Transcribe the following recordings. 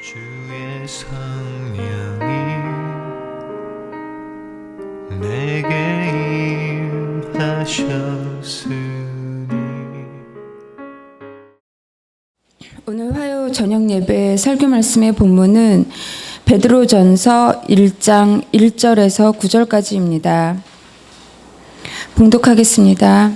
주의 성령이 내게 임하셨으니. 오늘 화요 저녁 예배 설교 말씀의 본문은 베드로전서 1장 1절에서 9절까지입니다. 봉독하겠습니다.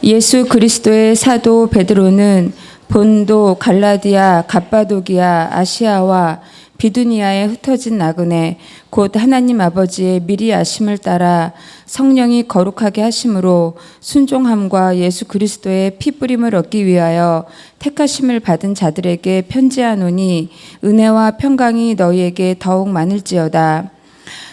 예수 그리스도의 사도 베드로는 본도, 갈라디아, 갑바도기아, 아시아와 비두니아에 흩어진 나그네 곧 하나님 아버지의 미리 아심을 따라 성령이 거룩하게 하심으로 순종함과 예수 그리스도의 피뿌림을 얻기 위하여 택하심을 받은 자들에게 편지하노니 은혜와 평강이 너희에게 더욱 많을지어다.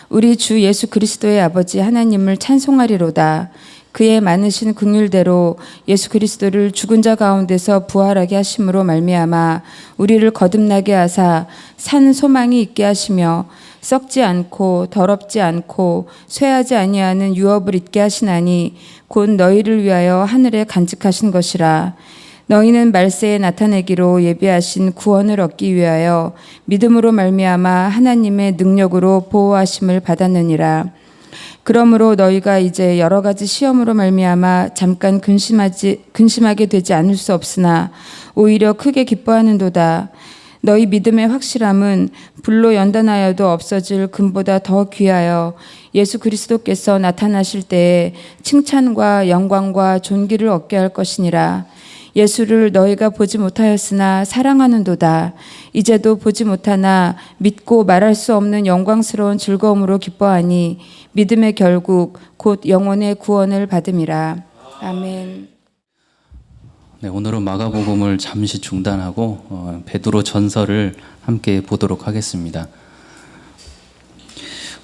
우리 주 예수 그리스도의 아버지 하나님을 찬송하리로다. 그의 많으신 긍휼대로 예수 그리스도를 죽은 자 가운데서 부활하게 하심으로 말미암아 우리를 거듭나게 하사 산 소망이 있게 하시며 썩지 않고 더럽지 않고 쇠하지 아니하는 유업을 있게 하시나니 곧 너희를 위하여 하늘에 간직하신 것이라. 너희는 말세에 나타내기로 예비하신 구원을 얻기 위하여 믿음으로 말미암아 하나님의 능력으로 보호하심을 받았느니라. 그러므로 너희가 이제 여러 가지 시험으로 말미암아 잠깐 근심하게 되지 않을 수 없으나 오히려 크게 기뻐하는도다. 너희 믿음의 확실함은 불로 연단하여도 없어질 금보다 더 귀하여 예수 그리스도께서 나타나실 때에 칭찬과 영광과 존귀를 얻게 할 것이니라. 예수를 너희가 보지 못하였으나 사랑하는도다. 이제도 보지 못하나 믿고 말할 수 없는 영광스러운 즐거움으로 기뻐하니 믿음의 결국 곧 영혼의 구원을 받음이라. 아멘. 네, 오늘은 마가복음을 잠시 중단하고 베드로 전서를 함께 보도록 하겠습니다.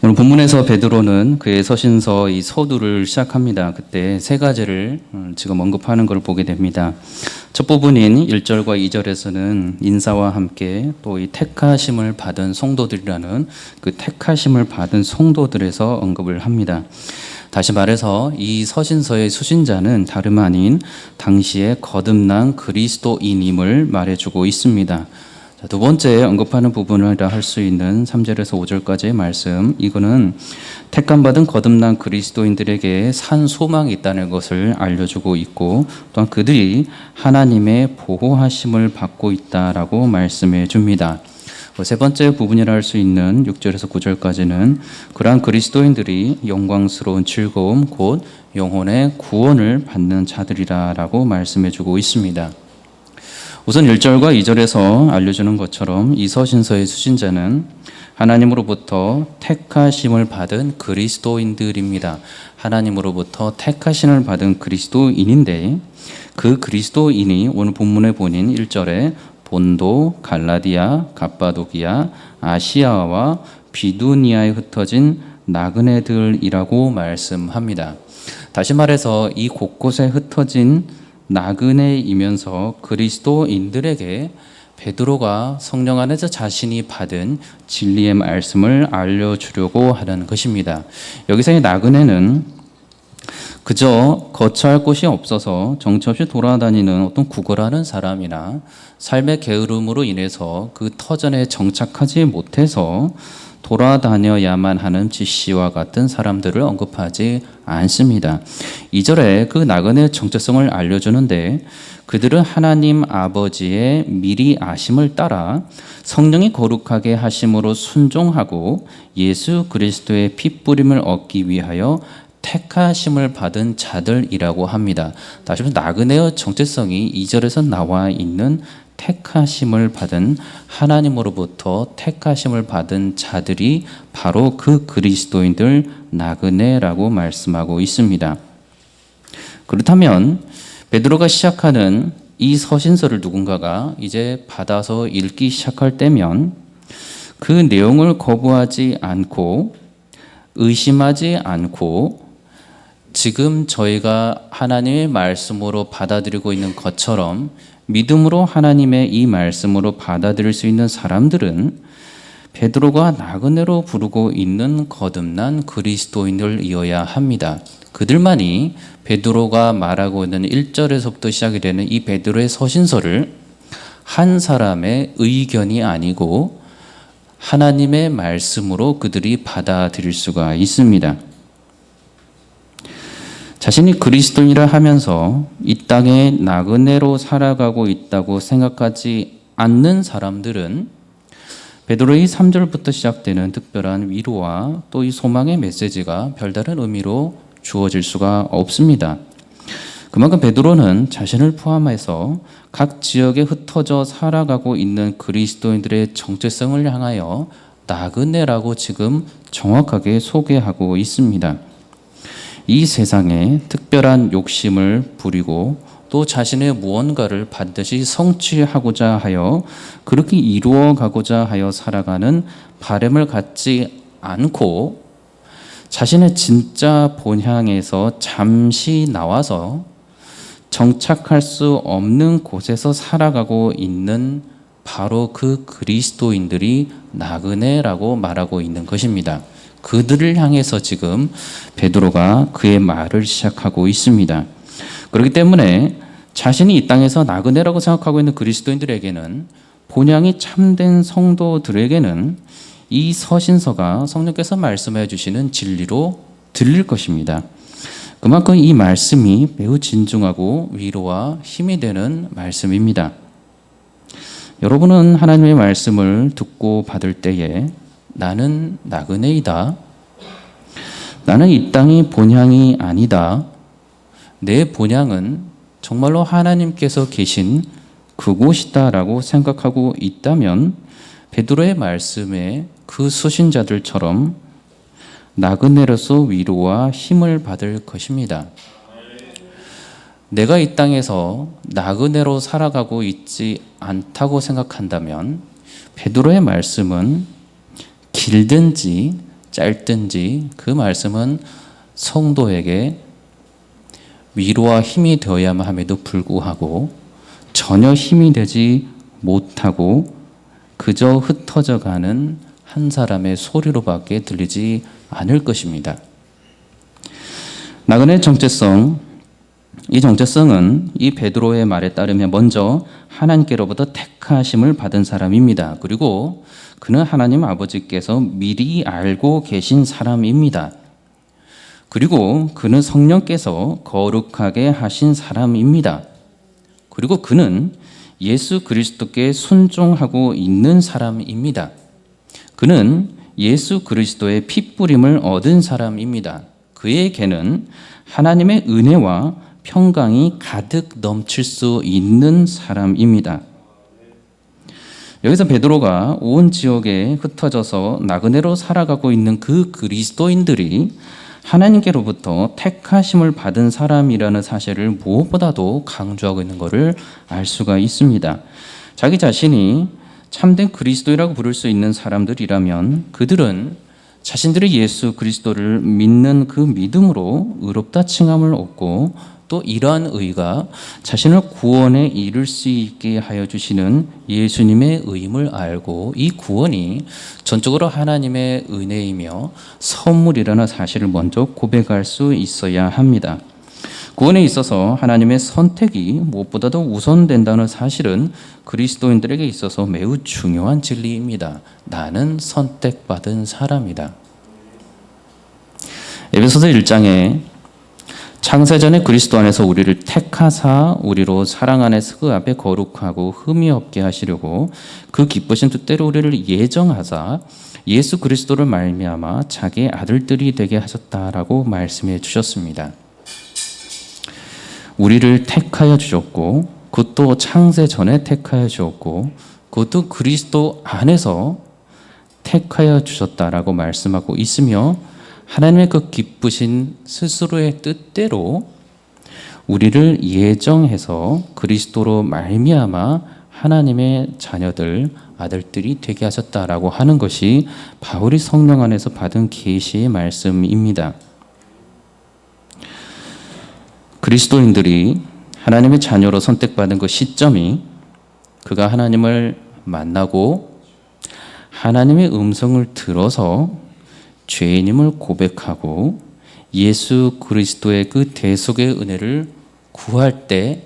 오늘 본문에서 베드로는 그의 서신서 이 서두를 시작합니다. 그때 세 가지를 지금 언급하는 걸 보게 됩니다. 첫 부분인 1절과 2절에서는 인사와 함께 또 이 택하심을 받은 성도들이라는 그 택하심을 받은 성도들에서 언급을 합니다. 다시 말해서 이 서신서의 수신자는 다름 아닌 당시에 거듭난 그리스도인임을 말해주고 있습니다. 두 번째 언급하는 부분이라 할 수 있는 3절에서 5절까지의 말씀, 이거는 택감받은 거듭난 그리스도인들에게 산 소망이 있다는 것을 알려주고 있고 또한 그들이 하나님의 보호하심을 받고 있다라고 말씀해 줍니다. 세 번째 부분이라 할 수 있는 6절에서 9절까지는 그러한 그리스도인들이 영광스러운 즐거움 곧 영혼의 구원을 받는 자들이라고 말씀해 주고 있습니다. 우선 1절과 2절에서 알려주는 것처럼 이 서신서의 수신자는 하나님으로부터 택하심을 받은 그리스도인들입니다. 하나님으로부터 택하심을 받은 그리스도인인데 그 그리스도인이 오늘 본문에 보닌 1절에 본도, 갈라디아, 갑바도기아, 아시아와 비두니아에 흩어진 나그네들이라고 말씀합니다. 다시 말해서 이 곳곳에 흩어진 나그네이면서 그리스도인들에게 베드로가 성령 안에서 자신이 받은 진리의 말씀을 알려주려고 하는 것입니다. 여기서의 나그네는 그저 거처할 곳이 없어서 정처없이 돌아다니는 어떤 구걸하는 사람이나 삶의 게으름으로 인해서 그 터전에 정착하지 못해서 돌아다녀야만 하는 지씨와 같은 사람들을 언급하지 않습니다. 2절에 그 나그네의 정체성을 알려주는데 그들은 하나님 아버지의 미리 아심을 따라 성령이 거룩하게 하심으로 순종하고 예수 그리스도의 피뿌림을 얻기 위하여 택하심을 받은 자들이라고 합니다. 다시 한번 나그네의 정체성이 2절에서 나와 있는 택하심을 받은 하나님으로부터 택하심을 받은 자들이 바로 그 그리스도인들 나그네라고 말씀하고 있습니다. 그렇다면 베드로가 시작하는 이 서신서를 누군가가 이제 받아서 읽기 시작할 때면 그 내용을 거부하지 않고 의심하지 않고 지금 저희가 하나님의 말씀으로 받아들이고 있는 것처럼 믿음으로 하나님의 이 말씀으로 받아들일 수 있는 사람들은 베드로가 나그네로 부르고 있는 거듭난 그리스도인들이어야 합니다. 그들만이 베드로가 말하고 있는 1절에서부터 시작이 되는 이 베드로의 서신서를 한 사람의 의견이 아니고 하나님의 말씀으로 그들이 받아들일 수가 있습니다. 자신이 그리스도인이라 하면서 이 땅에 나그네로 살아가고 있다고 생각하지 않는 사람들은 베드로의 3절부터 시작되는 특별한 위로와 또 이 소망의 메시지가 별다른 의미로 주어질 수가 없습니다. 그만큼 베드로는 자신을 포함해서 각 지역에 흩어져 살아가고 있는 그리스도인들의 정체성을 향하여 나그네라고 지금 정확하게 소개하고 있습니다. 이 세상에 특별한 욕심을 부리고 또 자신의 무언가를 반드시 성취하고자 하여 그렇게 이루어가고자 하여 살아가는 바람을 갖지 않고 자신의 진짜 본향에서 잠시 나와서 정착할 수 없는 곳에서 살아가고 있는 바로 그 그리스도인들이 나그네라고 말하고 있는 것입니다. 그들을 향해서 지금 베드로가 그의 말을 시작하고 있습니다. 그렇기 때문에 자신이 이 땅에서 나그네라고 생각하고 있는 그리스도인들에게는 본향이 참된 성도들에게는 이 서신서가 성령께서 말씀해 주시는 진리로 들릴 것입니다. 그만큼 이 말씀이 매우 진중하고 위로와 힘이 되는 말씀입니다. 여러분은 하나님의 말씀을 듣고 받을 때에 나는 나그네이다. 나는 이 땅이 본향이 아니다. 내 본향은 정말로 하나님께서 계신 그곳이다라고 생각하고 있다면 베드로의 말씀에 그 수신자들처럼 나그네로서 위로와 힘을 받을 것입니다. 내가 이 땅에서 나그네로 살아가고 있지 않다고 생각한다면 베드로의 말씀은 길든지 짧든지 그 말씀은 성도에게 위로와 힘이 되어야만 함에도 불구하고 전혀 힘이 되지 못하고 그저 흩어져 가는 한 사람의 소리로밖에 들리지 않을 것입니다. 나그네의 정체성, 이 정체성은 이 베드로의 말에 따르면 먼저 하나님께로부터 택하심을 받은 사람입니다. 그리고 그는 하나님 아버지께서 미리 알고 계신 사람입니다. 그리고 그는 성령께서 거룩하게 하신 사람입니다. 그리고 그는 예수 그리스도께 순종하고 있는 사람입니다. 그는 예수 그리스도의 핏부림을 얻은 사람입니다. 그에게는 하나님의 은혜와 평강이 가득 넘칠 수 있는 사람입니다. 여기서 베드로가 온 지역에 흩어져서 나그네로 살아가고 있는 그 그리스도인들이 하나님께로부터 택하심을 받은 사람이라는 사실을 무엇보다도 강조하고 있는 것을 알 수가 있습니다. 자기 자신이 참된 그리스도라고 부를 수 있는 사람들이라면 그들은 자신들이 예수 그리스도를 믿는 그 믿음으로 의롭다 칭함을 얻고 또 이러한 의가 자신을 구원에 이를 수 있게 하여 주시는 예수님의 의임을 알고 이 구원이 전적으로 하나님의 은혜이며 선물이라는 사실을 먼저 고백할 수 있어야 합니다. 구원에 있어서 하나님의 선택이 무엇보다도 우선된다는 사실은 그리스도인들에게 있어서 매우 중요한 진리입니다. 나는 선택받은 사람이다. 에베소서 1장에 창세전에 그리스도 안에서 우리를 택하사 우리로 사랑 안에서 그 앞에 거룩하고 흠이 없게 하시려고 그 기쁘신 뜻대로 우리를 예정하사 예수 그리스도를 말미암아 자기의 아들들이 되게 하셨다라고 말씀해 주셨습니다. 우리를 택하여 주셨고 그것도 창세전에 택하여 주셨고 그것도 그리스도 안에서 택하여 주셨다라고 말씀하고 있으며 하나님의 그 기쁘신 스스로의 뜻대로 우리를 예정해서 그리스도로 말미암아 하나님의 자녀들, 아들들이 되게 하셨다라고 하는 것이 바울이 성령 안에서 받은 계시의 말씀입니다. 그리스도인들이 하나님의 자녀로 선택받은 그 시점이 그가 하나님을 만나고 하나님의 음성을 들어서 죄인임을 고백하고 예수 그리스도의 그 대속의 은혜를 구할 때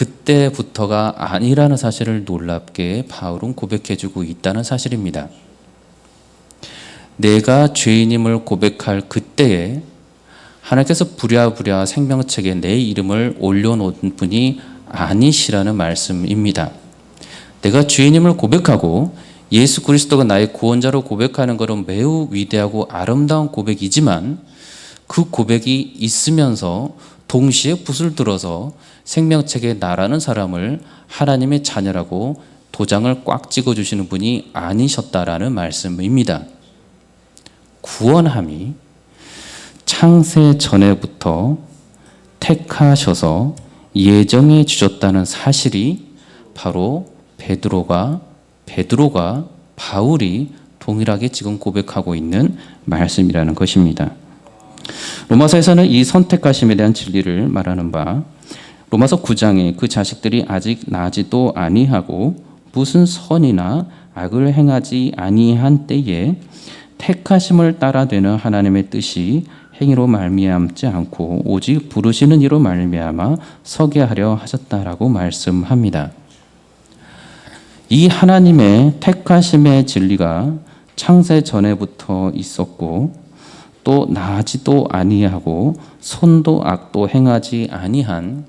그때부터가 아니라는 사실을 놀랍게 바울은 고백해주고 있다는 사실입니다. 내가 죄인임을 고백할 그때에 하나님께서 부랴부랴 생명책에 내 이름을 올려놓은 분이 아니시라는 말씀입니다. 내가 죄인임을 고백하고 예수 그리스도가 나의 구원자로 고백하는 것은 매우 위대하고 아름다운 고백이지만 그 고백이 있으면서 동시에 붓을 들어서 생명책에 나라는 사람을 하나님의 자녀라고 도장을 꽉 찍어주시는 분이 아니셨다라는 말씀입니다. 구원함이 창세 전에부터 택하셔서 예정해 주셨다는 사실이 바로 베드로가 바울이 동일하게 지금 고백하고 있는 말씀이라는 것입니다. 로마서에서는 이 선택하심에 대한 진리를 말하는 바 로마서 9장에 그 자식들이 아직 나지도 아니하고 무슨 선이나 악을 행하지 아니한 때에 택하심을 따라 되는 하나님의 뜻이 행위로 말미암지 않고 오직 부르시는 이로 말미암아 서게 하려 하셨다라고 말씀합니다. 이 하나님의 택하심의 진리가 창세 전에부터 있었고 또 나지도 아니하고 손도 악도 행하지 아니한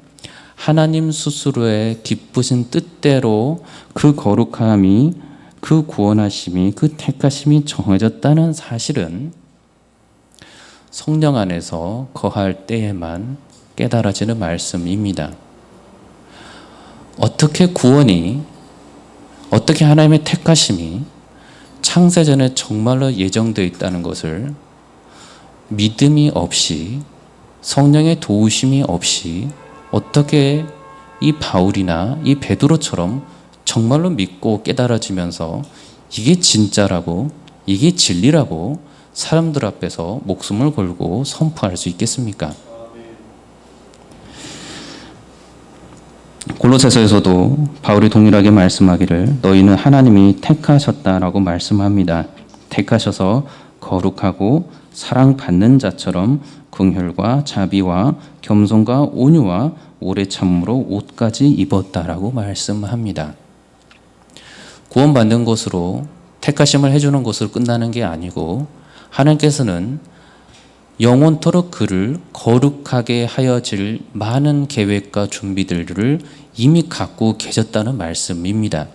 하나님 스스로의 기쁘신 뜻대로 그 거룩함이 그 구원하심이 그 택하심이 정해졌다는 사실은 성령 안에서 거할 때에만 깨달아지는 말씀입니다. 어떻게 구원이 어떻게 하나님의 택하심이 창세전에 정말로 예정되어 있다는 것을 믿음이 없이 성령의 도우심이 없이 어떻게 이 바울이나 이 베드로처럼 정말로 믿고 깨달아지면서 이게 진짜라고 이게 진리라고 사람들 앞에서 목숨을 걸고 선포할 수 있겠습니까? 골로새서에서도 바울이 동일하게 말씀하기를 너희는 하나님이 택하셨다라고 말씀합니다. 택하셔서 거룩하고 사랑받는 자처럼 긍휼과 자비와 겸손과 온유와 오래 참음으로 옷까지 입었다라고 말씀합니다. 구원받는 것으로 택하심을 해주는 것으로 끝나는 게 아니고 하나님께서는 영원토록 그를 거룩하게 하여질 많은 계획과 준비들을 이미 갖고 계셨다는 말씀입니다.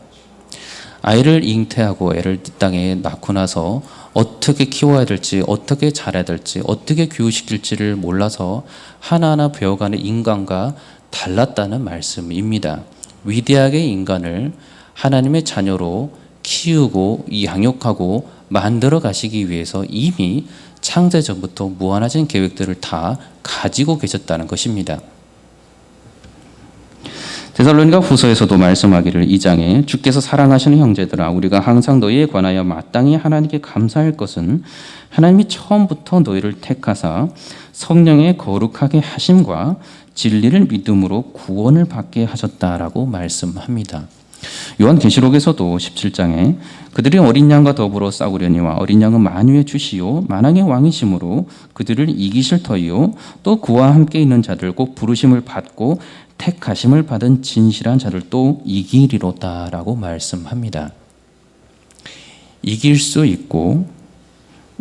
아이를 잉태하고 애를 이 땅에 낳고 나서 어떻게 키워야 될지, 어떻게 잘해야 될지, 어떻게 교육시킬지를 몰라서 하나하나 배워가는 인간과 달랐다는 말씀입니다. 위대하게 인간을 하나님의 자녀로 키우고 양육하고 만들어 가시기 위해서 이미 창세 전부터 무한하신 계획들을 다 가지고 계셨다는 것입니다. 데살로니가 후서에서도 말씀하기를 2장에 주께서 사랑하시는 형제들아 우리가 항상 너희에 관하여 마땅히 하나님께 감사할 것은 하나님이 처음부터 너희를 택하사 성령의 거룩하게 하심과 진리를 믿음으로 구원을 받게 하셨다라고 말씀합니다. 요한계시록에서도 17장에 그들이 어린 양과 더불어 싸우려니와 어린 양은 만유의 주시요 만왕의 왕이심으로 그들을 이기실 터이요 또 그와 함께 있는 자들 곧 부르심을 받고 택하심을 받은 진실한 자들도 이기리로다라고 말씀합니다. 이길 수 있고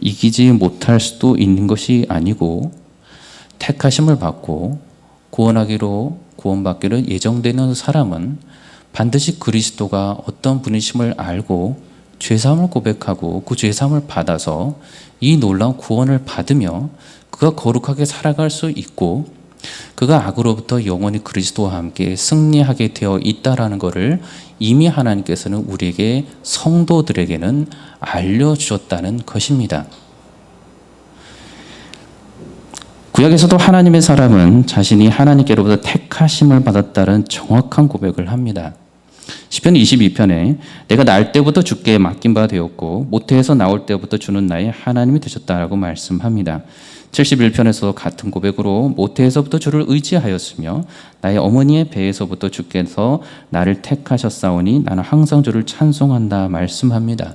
이기지 못할 수도 있는 것이 아니고 택하심을 받고 구원받기로 예정되는 사람은 반드시 그리스도가 어떤 분이심을 알고 죄사함을 고백하고 그 죄사함을 받아서 이 놀라운 구원을 받으며 그가 거룩하게 살아갈 수 있고 그가 악으로부터 영원히 그리스도와 함께 승리하게 되어 있다라는 것을 이미 하나님께서는 우리에게 성도들에게는 알려주셨다는 것입니다. 구약에서도 하나님의 사람은 자신이 하나님께로부터 택하심을 받았다는 정확한 고백을 합니다. 시편 22편에 내가 날 때부터 주께 맡긴 바 되었고 모태에서 나올 때부터 주는 나의 하나님이 되셨다라고 말씀합니다. 71편에서 같은 고백으로 모태에서부터 주를 의지하였으며 나의 어머니의 배에서부터 주께서 나를 택하셨사오니 나는 항상 주를 찬송한다 말씀합니다.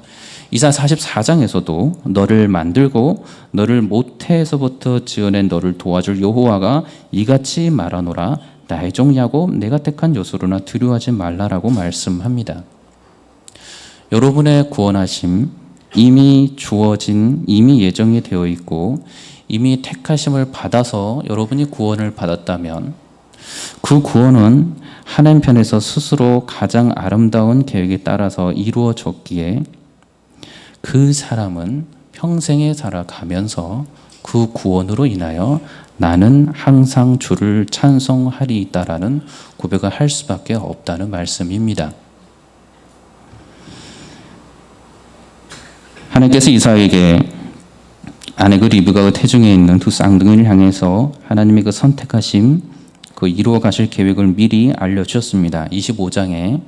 이사 44장에서도 너를 만들고 너를 모태에서부터 지어낸 너를 도와줄 여호와가 이같이 말하노라 나의 종 야곱 내가 택한 요소로나 두려워하지 말라라고 말씀합니다. 여러분의 구원하심 이미 주어진, 이미 예정이 되어 있고 이미 택하심을 받아서 여러분이 구원을 받았다면 그 구원은 하나님 편에서 스스로 가장 아름다운 계획에 따라서 이루어졌기에 그 사람은 평생에 살아가면서 그 구원으로 인하여 나는 항상 주를 찬송하리이다라는 고백을 할 수밖에 없다는 말씀입니다. 하나님께서 이삭에게 아내 그 리브가의 태중에 있는 두 쌍둥이를 향해서 하나님의 그 선택하심, 그 이루어 가실 계획을 미리 알려주셨습니다. 25장에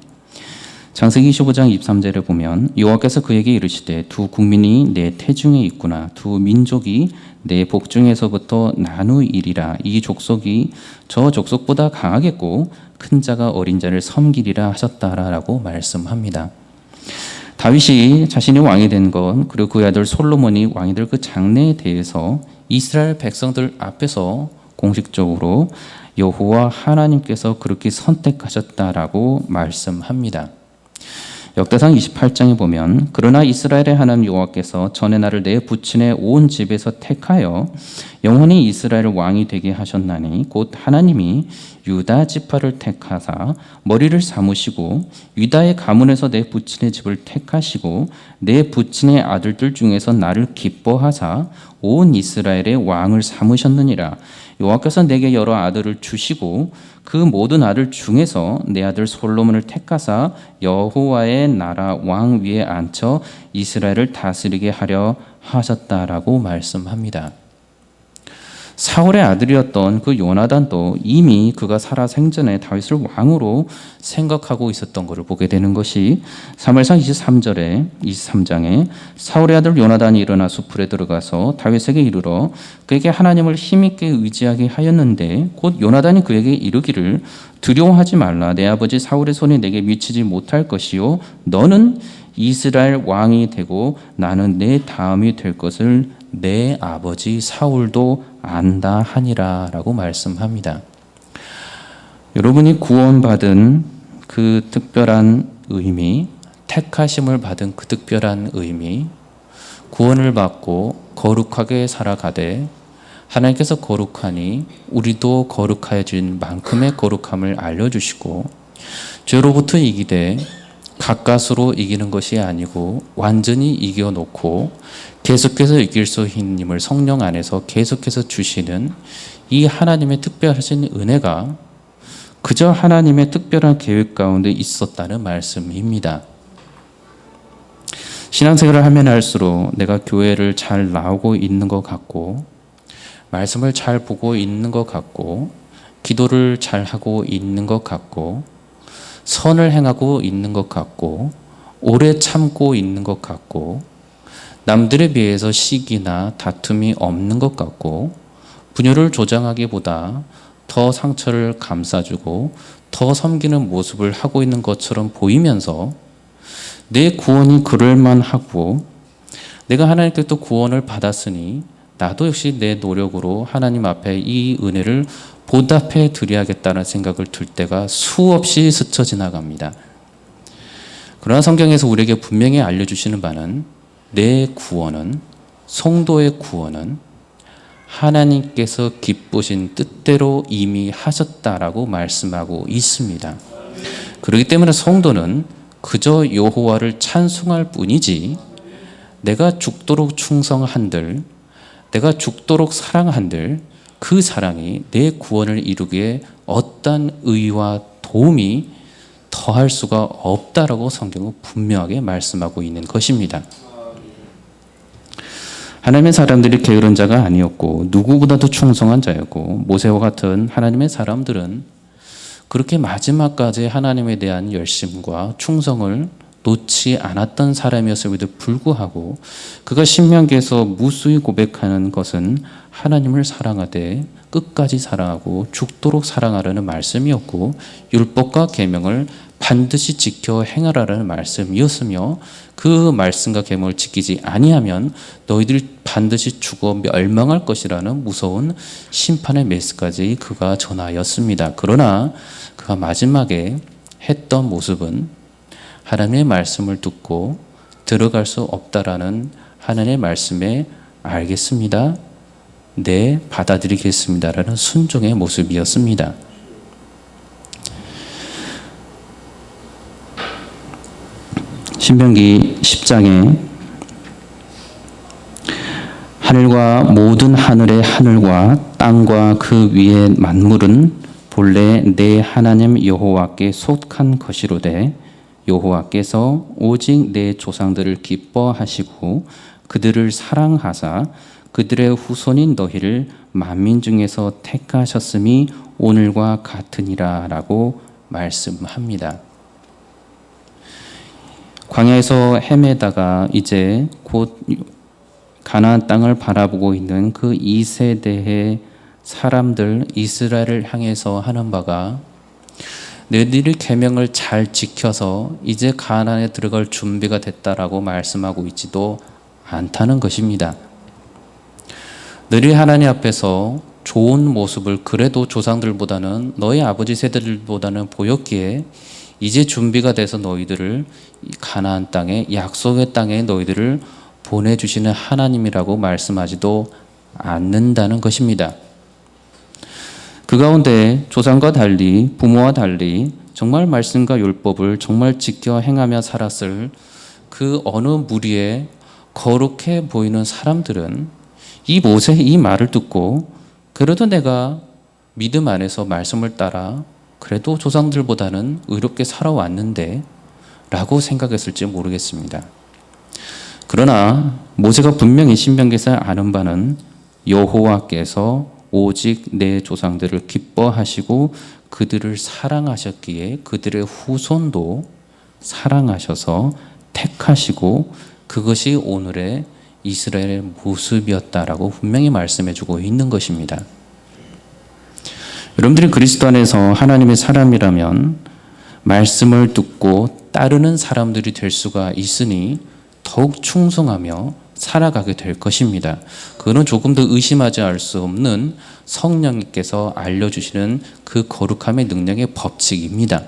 창세기 25장 23절에 보면 여호와께서 그에게 이르시되 두 국민이 내 태중에 있구나. 두 민족이 내 복중에서부터 나누이리라. 이 족속이 저 족속보다 강하겠고 큰 자가 어린 자를 섬기리라 하셨다라고 말씀합니다. 다윗이 자신이 왕이 된 것, 그리고 그의 아들 솔로몬이 왕이 될 그 장래에 대해서 이스라엘 백성들 앞에서 공식적으로 여호와 하나님께서 그렇게 선택하셨다라고 말씀합니다. 역대상 28장에 보면 그러나 이스라엘의 하나님 여호와께서 전에 나를 내 부친의 온 집에서 택하여 영원히 이스라엘 왕이 되게 하셨나니 곧 하나님이 유다 지파를 택하사 머리를 삼으시고 유다의 가문에서 내 부친의 집을 택하시고 내 부친의 아들들 중에서 나를 기뻐하사 온 이스라엘의 왕을 삼으셨느니라. 여호와께서 내게 여러 아들을 주시고 그 모든 아들 중에서 내 아들 솔로몬을 택하사 여호와의 나라 왕 위에 앉혀 이스라엘을 다스리게 하려 하셨다라고 말씀합니다. 사울의 아들이었던 그 요나단도 이미 그가 살아 생전에 다윗을 왕으로 생각하고 있었던 것을 보게 되는 것이 사무엘상 23장에 사울의 아들 요나단이 일어나 수풀에 들어가서 다윗에게 이르러 그에게 하나님을 힘있게 의지하게 하였는데 곧 요나단이 그에게 이르기를 두려워하지 말라. 내 아버지 사울의 손이 내게 미치지 못할 것이요 너는 이스라엘 왕이 되고 나는 내 다음이 될 것을 내 아버지 사울도 안다 하니라 라고 말씀합니다. 여러분이 구원받은 그 특별한 의미, 택하심을 받은 그 특별한 의미, 구원을 받고 거룩하게 살아가되 하나님께서 거룩하니 우리도 거룩해진 만큼의 거룩함을 알려주시고 죄로부터 이기되 가까스로 이기는 것이 아니고 완전히 이겨놓고 계속해서 이길 수 있는 힘을 성령 안에서 계속해서 주시는 이 하나님의 특별하신 은혜가 그저 하나님의 특별한 계획 가운데 있었다는 말씀입니다. 신앙생활을 하면 할수록 내가 교회를 잘 나오고 있는 것 같고 말씀을 잘 보고 있는 것 같고 기도를 잘 하고 있는 것 같고 선을 행하고 있는 것 같고 오래 참고 있는 것 같고 남들에 비해서 시기나 다툼이 없는 것 같고 분열을 조장하기보다 더 상처를 감싸주고 더 섬기는 모습을 하고 있는 것처럼 보이면서 내 구원이 그럴만하고 내가 하나님께 또 구원을 받았으니 나도 역시 내 노력으로 하나님 앞에 이 은혜를 보답해 드려야겠다는 생각을 들 때가 수없이 스쳐 지나갑니다. 그러나 성경에서 우리에게 분명히 알려주시는 바는 내 구원은, 성도의 구원은 하나님께서 기쁘신 뜻대로 이미 하셨다라고 말씀하고 있습니다. 그렇기 때문에 성도는 그저 여호와를 찬송할 뿐이지 내가 죽도록 충성한들, 내가 죽도록 사랑한들 그 사랑이 내 구원을 이루기에 어떤 의와 도움이 더할 수가 없다라고 성경은 분명하게 말씀하고 있는 것입니다. 하나님의 사람들이 게으른 자가 아니었고 누구보다도 충성한 자였고 모세와 같은 하나님의 사람들은 그렇게 마지막까지 하나님에 대한 열심과 충성을 놓지 않았던 사람이었음에도 불구하고 그가 신명기에서 무수히 고백하는 것은 하나님을 사랑하되 끝까지 사랑하고 죽도록 사랑하라는 말씀이었고 율법과 계명을 반드시 지켜 행하라는 말씀이었으며 그 말씀과 계명을 지키지 아니하면 너희들이 반드시 죽어 멸망할 것이라는 무서운 심판의 메시지까지 그가 전하였습니다. 그러나 그가 마지막에 했던 모습은 하나님의 말씀을 듣고 들어갈 수 없다라는 하나님의 말씀에 알겠습니다. 네, 받아들이겠습니다라는 순종의 모습이었습니다. 신명기 10장에 하늘과 모든 하늘의 하늘과 땅과 그 위의 만물은 본래 내 하나님 여호와께 속한 것이로되 여호와께서 오직 내 조상들을 기뻐하시고 그들을 사랑하사 그들의 후손인 너희를 만민 중에서 택하셨음이 오늘과 같으니라 라고 말씀합니다. 광야에서 헤매다가 이제 곧 가나안 땅을 바라보고 있는 그 2세대의 사람들 이스라엘을 향해서 하는 바가 너희들이 계명을 잘 지켜서 이제 가나안에 들어갈 준비가 됐다라고 말씀하고 있지도 않다는 것입니다. 너희 하나님 앞에서 좋은 모습을 그래도 조상들보다는 너희 아버지 세대들보다는 보였기에 이제 준비가 돼서 너희들을 가나안 땅에 약속의 땅에 너희들을 보내주시는 하나님이라고 말씀하지도 않는다는 것입니다. 그 가운데 조상과 달리 부모와 달리 정말 말씀과 율법을 정말 지켜 행하며 살았을 그 어느 무리에 거룩해 보이는 사람들은 이 모세의 이 말을 듣고 그래도 내가 믿음 안에서 말씀을 따라 그래도 조상들보다는 의롭게 살아왔는데 라고 생각했을지 모르겠습니다. 그러나 모세가 분명히 신명기에서 아는 바는 여호와께서 오직 내 조상들을 기뻐하시고 그들을 사랑하셨기에 그들의 후손도 사랑하셔서 택하시고 그것이 오늘의 이스라엘의 모습이었다라고 분명히 말씀해주고 있는 것입니다. 여러분들이 그리스도 안에서 하나님의 사람이라면 말씀을 듣고 따르는 사람들이 될 수가 있으니 더욱 충성하며 살아가게 될 것입니다. 그거는 조금 더 의심하지 않을 수 없는 성령님께서 알려주시는 그 거룩함의 능력의 법칙입니다.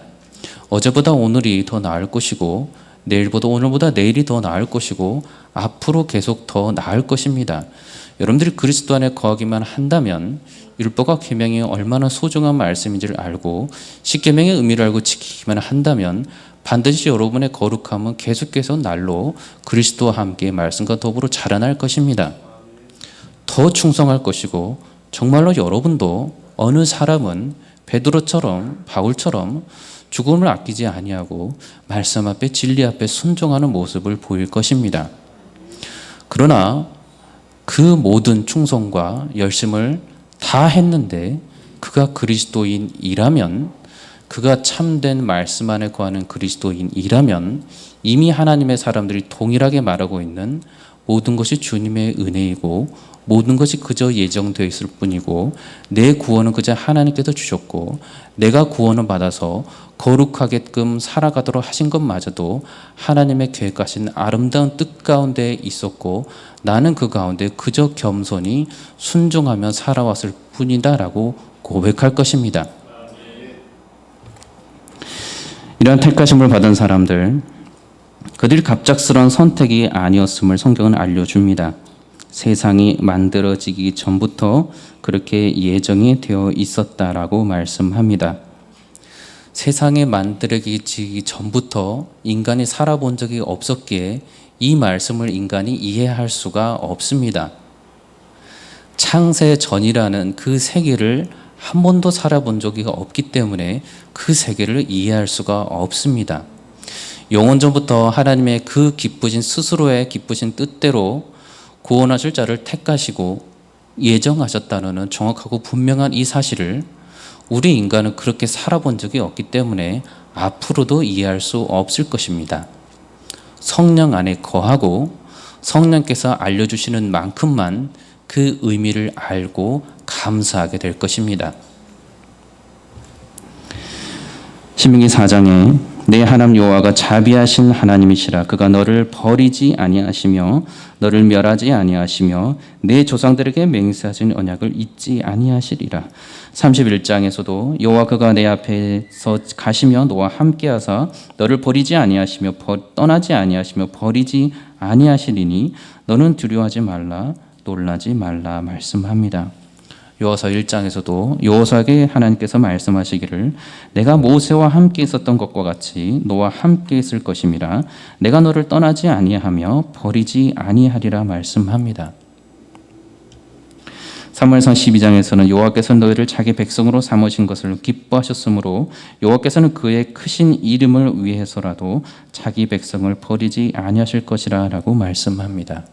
어제보다 오늘이 더 나을 것이고 내일보다 오늘보다 내일이 더 나을 것이고 앞으로 계속 더 나을 것입니다. 여러분들이 그리스도 안에 거하기만 한다면 율법과 계명이 얼마나 소중한 말씀인지를 알고 십계명의 의미를 알고 지키기만 한다면 반드시 여러분의 거룩함은 계속해서 날로 그리스도와 함께 말씀과 더불어 자라날 것입니다. 더 충성할 것이고 정말로 여러분도 어느 사람은 베드로처럼 바울처럼 죽음을 아끼지 아니하고 말씀 앞에 진리 앞에 순종하는 모습을 보일 것입니다. 그러나 그 모든 충성과 열심을 다 했는데 그가 그리스도인이라면 그가 참된 말씀 안에 거하는 그리스도인이라면 이미 하나님의 사람들이 동일하게 말하고 있는 모든 것이 주님의 은혜이고 모든 것이 그저 예정되어 있을 뿐이고 내 구원은 그저 하나님께서 주셨고 내가 구원을 받아서 거룩하게끔 살아가도록 하신 것마저도 하나님의 계획하신 아름다운 뜻 가운데 있었고 나는 그 가운데 그저 겸손히 순종하며 살아왔을 뿐이다라고 고백할 것입니다. 이러한 택하심을 받은 사람들, 그들이 갑작스러운 선택이 아니었음을 성경은 알려줍니다. 세상이 만들어지기 전부터 그렇게 예정이 되어 있었다라고 말씀합니다. 세상이 만들어지기 전부터 인간이 살아본 적이 없었기에 이 말씀을 인간이 이해할 수가 없습니다. 창세 전이라는 그 세계를 한 번도 살아본 적이 없기 때문에 그 세계를 이해할 수가 없습니다. 영원 전부터 하나님의 그 기쁘신 스스로의 기쁘신 뜻대로 구원하실 자를 택하시고 예정하셨다는 정확하고 분명한 이 사실을 우리 인간은 그렇게 살아본 적이 없기 때문에 앞으로도 이해할 수 없을 것입니다. 성령 안에 거하고 성령께서 알려주시는 만큼만 그 의미를 알고 감사하게 될 것입니다. 신명기 4장에 내 하나님 여호와가 자비하신 하나님이시라. 그가 너를 버리지 아니하시며 너를 멸하지 아니하시며 내 조상들에게 맹세하신 언약을 잊지 아니하시리라. 31장에서도 여호와 그가 내 앞에서 가시며 너와 함께하사 너를 버리지 아니하시며 떠나지 아니하시며 버리지 아니하시리니 너는 두려워하지 말라 놀라지 말라 말씀합니다. 여호수아 1장에서도 여호수아에게 하나님께서 말씀하시기를 내가 모세와 함께 있었던 것과 같이 너와 함께 있을 것임이라. 내가 너를 떠나지 아니하며 버리지 아니하리라 말씀합니다. 사무엘상 12장에서는 여호와께서 너희를 자기 백성으로 삼으신 것을 기뻐하셨으므로 여호와께서는 그의 크신 이름을 위해서라도 자기 백성을 버리지 아니하실 것이라 라고 말씀합니다.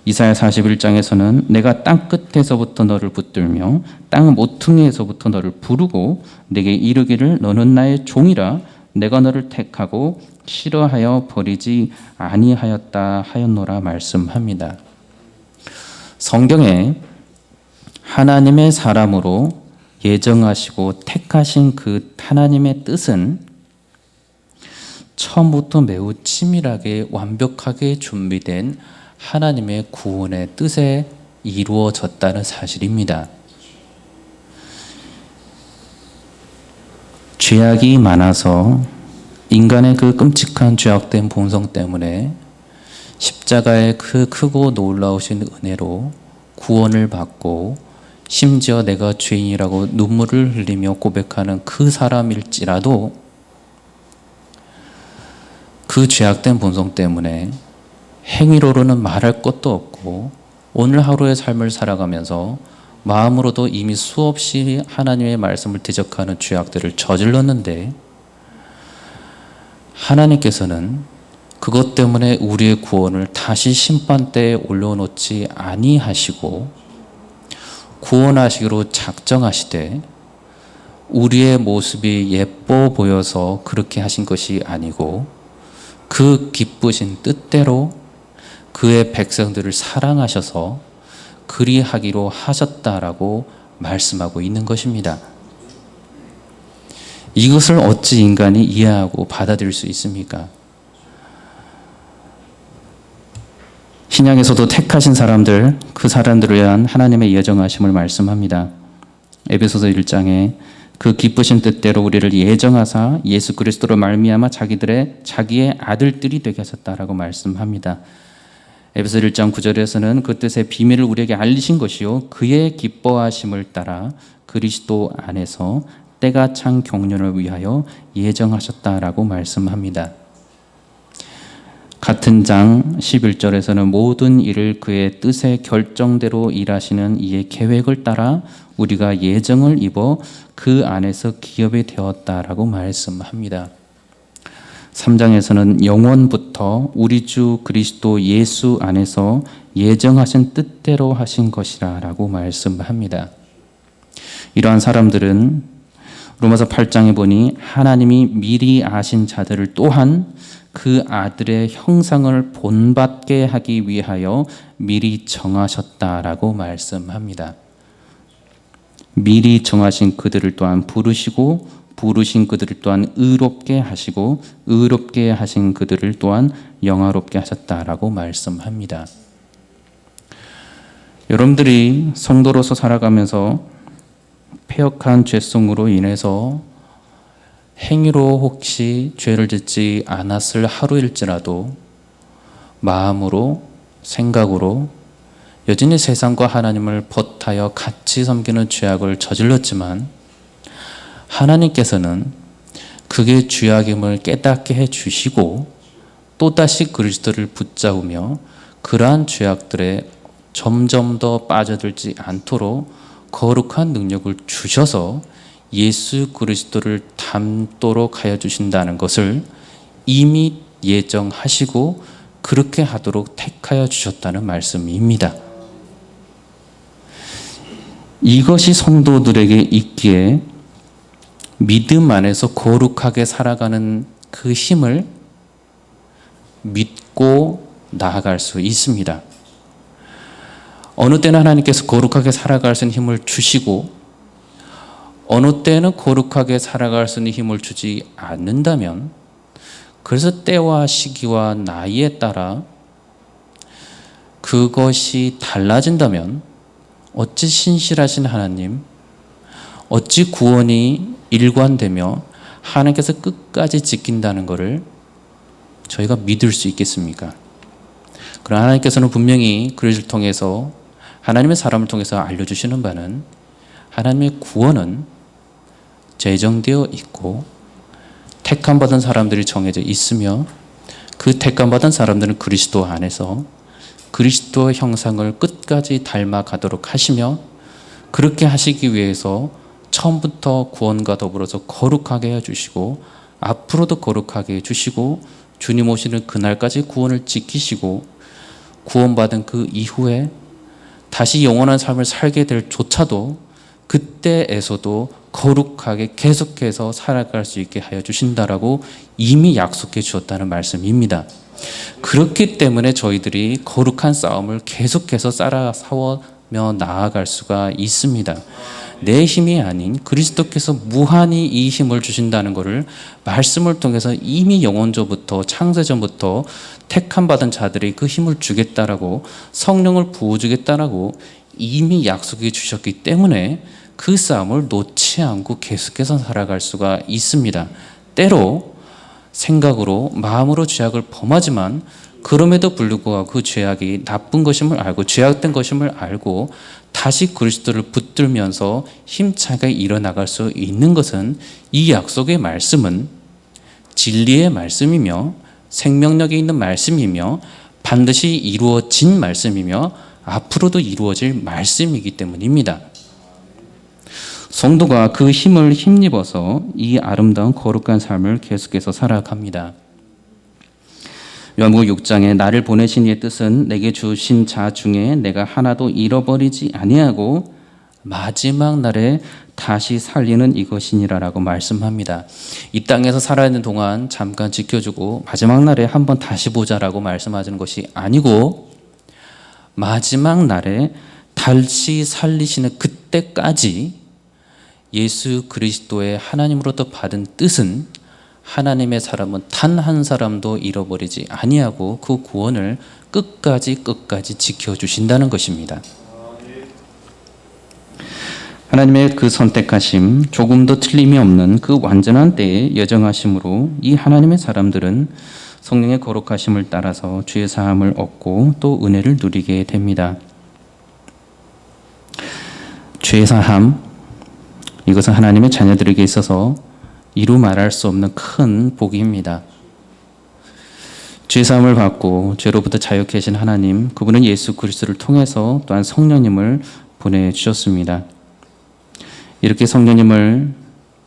이사야 41장에서는 내가 땅 끝에서부터 너를 붙들며 땅 모퉁이에서부터 너를 부르고 내게 이르기를 너는 나의 종이라. 내가 너를 택하고 싫어하여 버리지 아니하였다 하였노라 말씀합니다. 성경에 하나님의 사람으로 예정하시고 택하신 그 하나님의 뜻은 처음부터 매우 치밀하게 완벽하게 준비된 하나님의 구원의 뜻에 이루어졌다는 사실입니다. 죄악이 많아서 인간의 그 끔찍한 죄악된 본성 때문에 십자가의 그 크고 놀라우신 은혜로 구원을 받고 심지어 내가 죄인이라고 눈물을 흘리며 고백하는 그 사람일지라도 그 죄악된 본성 때문에 행위로는 말할 것도 없고 오늘 하루의 삶을 살아가면서 마음으로도 이미 수없이 하나님의 말씀을 대적하는 죄악들을 저질렀는데 하나님께서는 그것 때문에 우리의 구원을 다시 심판대에 올려놓지 아니하시고 구원하시기로 작정하시되 우리의 모습이 예뻐 보여서 그렇게 하신 것이 아니고 그 기쁘신 뜻대로 그의 백성들을 사랑하셔서 그리하기로 하셨다라고 말씀하고 있는 것입니다. 이것을 어찌 인간이 이해하고 받아들일 수 있습니까? 신약에서도 택하신 사람들, 그 사람들을 위한 하나님의 예정하심을 말씀합니다. 에베소서 1장에 그 기쁘신 뜻대로 우리를 예정하사 예수 그리스도로 말미암아 자기의 아들들이 되게 하셨다라고 말씀합니다. 에베소 1장 9절에서는 그 뜻의 비밀을 우리에게 알리신 것이요 그의 기뻐하심을 따라 그리스도 안에서 때가 찬 경륜을 위하여 예정하셨다라고 말씀합니다. 같은 장 11절에서는 모든 일을 그의 뜻의 결정대로 일하시는 이의 계획을 따라 우리가 예정을 입어 그 안에서 기업이 되었다라고 말씀합니다. 3장에서는 영원부터 우리 주 그리스도 예수 안에서 예정하신 뜻대로 하신 것이라 라고 말씀합니다. 이러한 사람들은 로마서 8장에 보니 하나님이 미리 아신 자들을 또한 그 아들의 형상을 본받게 하기 위하여 미리 정하셨다라고 말씀합니다. 미리 정하신 그들을 또한 부르시고 부르신 그들을 또한 의롭게 하시고 의롭게 하신 그들을 또한 영화롭게 하셨다라고 말씀합니다. 여러분들이 성도로서 살아가면서 패역한 죄성으로 인해서 행위로 혹시 죄를 짓지 않았을 하루일지라도 마음으로 생각으로 여전히 세상과 하나님을 벗하여 같이 섬기는 죄악을 저질렀지만 하나님께서는 그게 죄악임을 깨닫게 해주시고 또다시 그리스도를 붙잡으며 그러한 죄악들에 점점 더 빠져들지 않도록 거룩한 능력을 주셔서 예수 그리스도를 닮도록 하여 주신다는 것을 이미 예정하시고 그렇게 하도록 택하여 주셨다는 말씀입니다. 이것이 성도들에게 있기에 믿음 안에서 거룩하게 살아가는 그 힘을 믿고 나아갈 수 있습니다. 어느 때는 하나님께서 거룩하게 살아갈 수 있는 힘을 주시고 어느 때는 거룩하게 살아갈 수 있는 힘을 주지 않는다면, 그래서 때와 시기와 나이에 따라 그것이 달라진다면 어찌 신실하신 하나님, 어찌 구원이 일관되며 하나님께서 끝까지 지킨다는 것을 저희가 믿을 수 있겠습니까? 그러나 하나님께서는 분명히 그리스도를 통해서, 하나님의 사람을 통해서 알려주시는 바는 하나님의 구원은 제정되어 있고 택함받은 사람들이 정해져 있으며 그 택함받은 사람들은 그리스도 안에서 그리스도의 형상을 끝까지 닮아가도록 하시며, 그렇게 하시기 위해서 처음부터 구원과 더불어서 거룩하게 해주시고 앞으로도 거룩하게 해주시고 주님 오시는 그날까지 구원을 지키시고 구원받은 그 이후에 다시 영원한 삶을 살게 될 조차도 그때에서도 거룩하게 계속해서 살아갈 수 있게 하여 주신다라고 이미 약속해 주셨다는 말씀입니다. 그렇기 때문에 저희들이 거룩한 싸움을 계속해서 싸워며 나아갈 수가 있습니다. 내 힘이 아닌 그리스도께서 무한히 이 힘을 주신다는 것을 말씀을 통해서 이미 영원전부터, 창세전부터 택함받은 자들이 그 힘을 주겠다라고, 성령을 부어주겠다라고 이미 약속해 주셨기 때문에 그 싸움을 놓지 않고 계속해서 살아갈 수가 있습니다. 때로 생각으로, 마음으로 죄악을 범하지만 그럼에도 불구하고 그 죄악이 나쁜 것임을 알고 죄악된 것임을 알고 다시 그리스도를 붙들면서 힘차게 일어나갈 수 있는 것은, 이 약속의 말씀은 진리의 말씀이며 생명력이 있는 말씀이며 반드시 이루어진 말씀이며 앞으로도 이루어질 말씀이기 때문입니다. 성도가 그 힘을 힘입어서 이 아름다운 거룩한 삶을 계속해서 살아갑니다. 요한복음 6장에 나를 보내신 이의 뜻은 내게 주신 자 중에 내가 하나도 잃어버리지 아니하고 마지막 날에 다시 살리는 이것이니라라고 말씀합니다. 이 땅에서 살아있는 동안 잠깐 지켜주고 마지막 날에 한번 다시 보자라고 말씀하시는 것이 아니고, 마지막 날에 다시 살리시는 그때까지 예수 그리스도의 하나님으로부터 받은 뜻은 하나님의 사람은 단 한 사람도 잃어버리지 아니하고 그 구원을 끝까지 지켜주신다는 것입니다. 하나님의 그 선택하심, 조금도 틀림이 없는 그 완전한 때의 여정하심으로 이 하나님의 사람들은 성령의 거룩하심을 따라서 죄 사함을 얻고 또 은혜를 누리게 됩니다. 죄 사함, 이것은 하나님의 자녀들에게 있어서 이루 말할 수 없는 큰 복입니다. 죄 사함을 받고 죄로부터 자유케 하신 하나님, 그분은 예수 그리스도를 통해서 또한 성령님을 보내주셨습니다. 이렇게 성령님을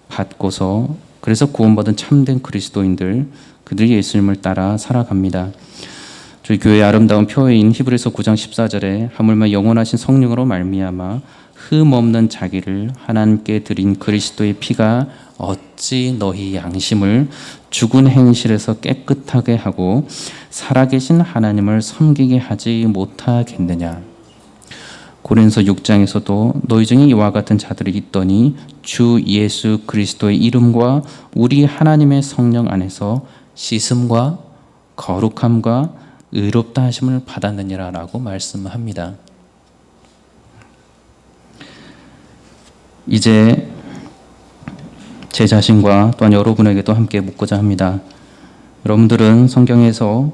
받고서 그래서 구원받은 참된 그리스도인들, 그들이 예수님을 따라 살아갑니다. 저희 교회의 아름다운 표어인 히브리서 9장 14절에 하물며 영원하신 성령으로 말미암아 흠 없는 자기를 하나님께 드린 그리스도의 피가 어찌 너희 양심을 죽은 행실에서 깨끗하게 하고 살아계신 하나님을 섬기게 하지 못하겠느냐. 고린도서 6장에서도 너희 중에 이와 같은 자들이 있더니 주 예수 그리스도의 이름과 우리 하나님의 성령 안에서 씻음과 거룩함과 의롭다 하심을 받았느니라 라고 말씀합니다. 이제 제 자신과 또한 여러분에게도 함께 묻고자 합니다. 여러분들은 성경에서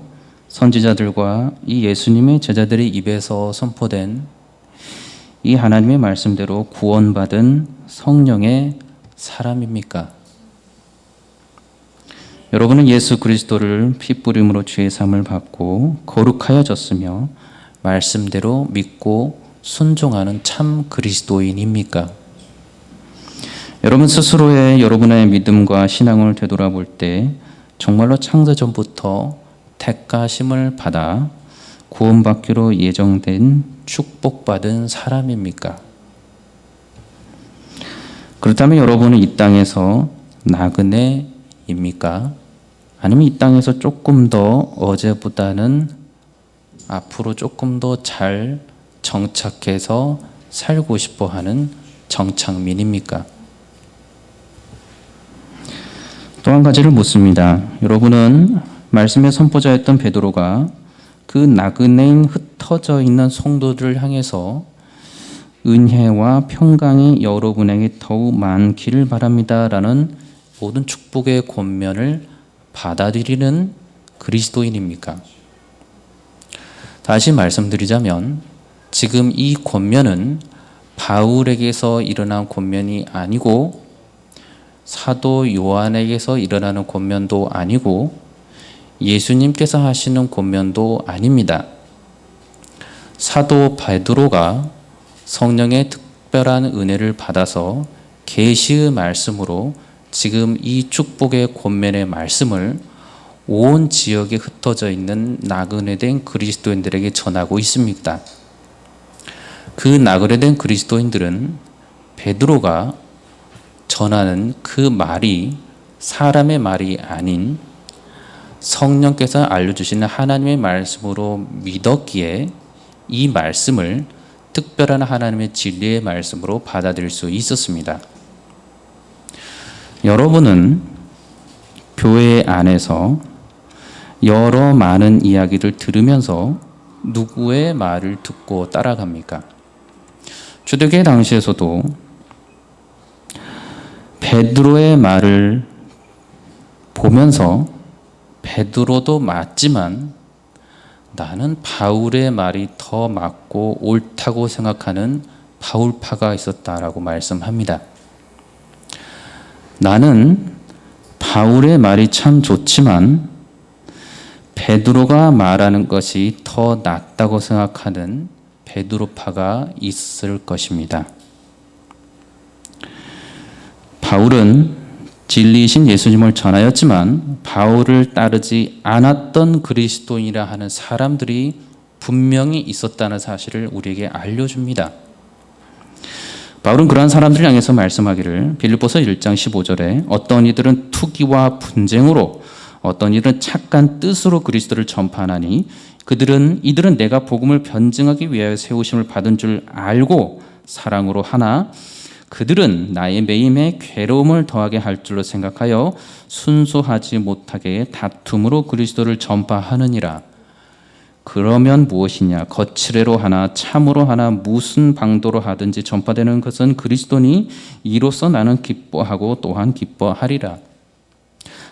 선지자들과 이 예수님의 제자들의 입에서 선포된 이 하나님의 말씀대로 구원받은 성령의 사람입니까? 여러분은 예수 그리스도를 피 뿌림으로 죄의 사함을 받고 거룩하여졌으며 말씀대로 믿고 순종하는 참 그리스도인입니까? 여러분 스스로의 여러분의 믿음과 신앙을 되돌아볼 때 정말로 창세전부터 택하심을 받아 구원받기로 예정된 축복받은 사람입니까? 그렇다면 여러분은 이 땅에서 나그네입니까? 아니면 이 땅에서 조금 더 어제보다는 앞으로 조금 더 잘 정착해서 살고 싶어 하는 정착민입니까? 또 한 가지를 묻습니다. 여러분은 말씀의 선포자였던 베드로가 그 나그네인 흩어져 있는 성도들을 향해서 은혜와 평강이 여러분에게 더욱 많기를 바랍니다라는 모든 축복의 권면을 받아들이는 그리스도인입니까? 다시 말씀드리자면 지금 이 권면은 바울에게서 일어난 권면이 아니고 사도 요한에게서 일어나는 권면도 아니고 예수님께서 하시는 권면도 아닙니다. 사도 베드로가 성령의 특별한 은혜를 받아서 계시의 말씀으로 지금 이 축복의 권면의 말씀을 온 지역에 흩어져 있는 나그네된 그리스도인들에게 전하고 있습니다. 그 나그네된 그리스도인들은 베드로가 전하는 그 말이 사람의 말이 아닌 성령께서 알려주시는 하나님의 말씀으로 믿었기에 이 말씀을 특별한 하나님의 진리의 말씀으로 받아들일 수 있었습니다. 여러분은 교회 안에서 여러 많은 이야기를 들으면서 누구의 말을 듣고 따라갑니까? 초대교회 당시에서도 베드로의 말을 보면서 베드로도 맞지만 나는 바울의 말이 더 맞고 옳다고 생각하는 바울파가 있었다라고 말씀합니다. 나는 바울의 말이 참 좋지만 베드로가 말하는 것이 더 낫다고 생각하는 베드로파가 있을 것입니다. 바울은 진리이신 예수님을 전하였지만 바울을 따르지 않았던 그리스도인이라 하는 사람들이 분명히 있었다는 사실을 우리에게 알려줍니다. 바울은 그러한 사람들을 향해서 말씀하기를 빌립보서 1장 15절에 어떤 이들은 투기와 분쟁으로 어떤 이들은 착한 뜻으로 그리스도를 전파하나니 이들은 내가 복음을 변증하기 위하여 세우심을 받은 줄 알고 사랑으로 하나 그들은 나의 매임에 괴로움을 더하게 할 줄로 생각하여 순수하지 못하게 다툼으로 그리스도를 전파하느니라. 그러면 무엇이냐? 거칠애로 하나 참으로 하나 무슨 방도로 하든지 전파되는 것은 그리스도니 이로써 나는 기뻐하고 또한 기뻐하리라.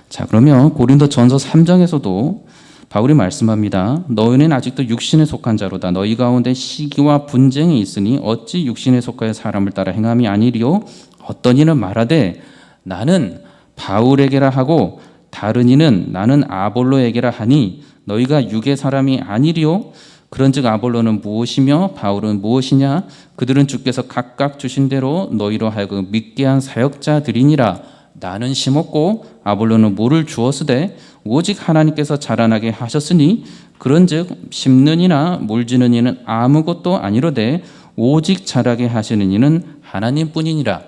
자, 그러면 고린도전서 3장에서도 바울이 말씀합니다. 너희는 아직도 육신에 속한 자로다. 너희 가운데 시기와 분쟁이 있으니 어찌 육신에 속하여 사람을 따라 행함이 아니리요? 어떤 이는 말하되 나는 바울에게라 하고 다른 이는 나는 아볼로에게라 하니 너희가 육의 사람이 아니리요? 그런즉 아볼로는 무엇이며 바울은 무엇이냐? 그들은 주께서 각각 주신 대로 너희로 하여금 믿게 한 사역자들이니라. 나는 심었고 아볼로는 물을 주었으되 오직 하나님께서 자라나게 하셨으니 그런즉 심는 이나 물지는 이는 아무것도 아니로되 오직 자라게 하시는 이는 하나님뿐이니라.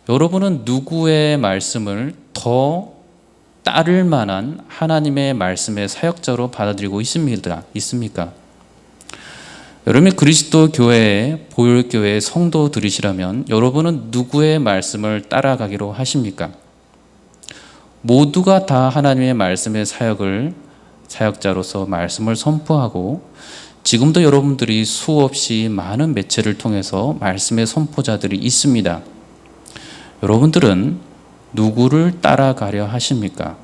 여러분은 누구의 말씀을 더 따를 만한 하나님의 말씀의 사역자로 받아들이고 있습니까? 여러분이 그리스도 교회의 보혈교회의 성도들이시라면 여러분은 누구의 말씀을 따라가기로 하십니까? 모두가 다 하나님의 말씀의 사역자로서 말씀을 선포하고 지금도 여러분들이 수없이 많은 매체를 통해서 말씀의 선포자들이 있습니다. 여러분들은 누구를 따라가려 하십니까?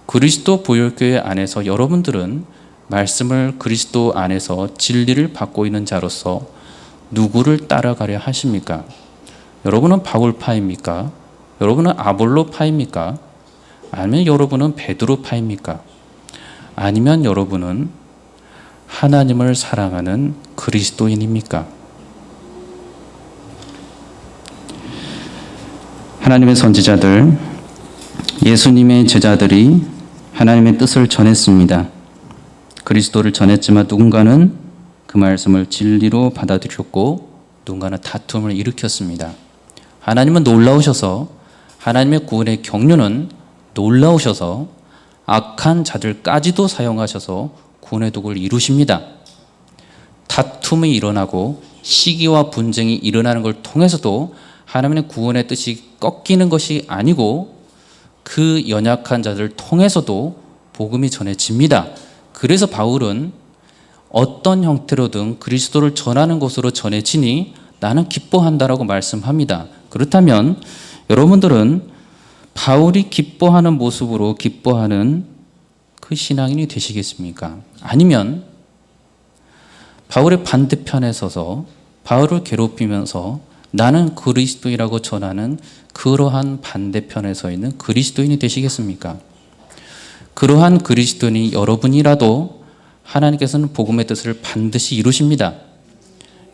그리스도 보혈교회 안에서 여러분들은 말씀을 그리스도 안에서 진리를 받고 있는 자로서 누구를 따라가려 하십니까? 여러분은 바울파입니까? 여러분은 아볼로파입니까? 아니면 여러분은 베드로파입니까? 아니면 여러분은 하나님을 사랑하는 그리스도인입니까? 하나님의 선지자들, 예수님의 제자들이 하나님의 뜻을 전했습니다. 그리스도를 전했지만 누군가는 그 말씀을 진리로 받아들였고 누군가는 다툼을 일으켰습니다. 하나님은 놀라우셔서 하나님의 구원의 경륜은 놀라우셔서 악한 자들까지도 사용하셔서 구원의 도구를 이루십니다. 다툼이 일어나고 시기와 분쟁이 일어나는 걸 통해서도 하나님의 구원의 뜻이 꺾이는 것이 아니고 그 연약한 자들을 통해서도 복음이 전해집니다. 그래서 바울은 어떤 형태로든 그리스도를 전하는 것으로 전해지니 나는 기뻐한다라고 말씀합니다. 그렇다면 여러분들은 바울이 기뻐하는 모습으로 기뻐하는 그 신앙인이 되시겠습니까? 아니면 바울의 반대편에 서서 바울을 괴롭히면서 나는 그리스도이라고 전하는 그러한 반대편에 서 있는 그리스도인이 되시겠습니까? 그러한 그리스도인이 여러분이라도 하나님께서는 복음의 뜻을 반드시 이루십니다.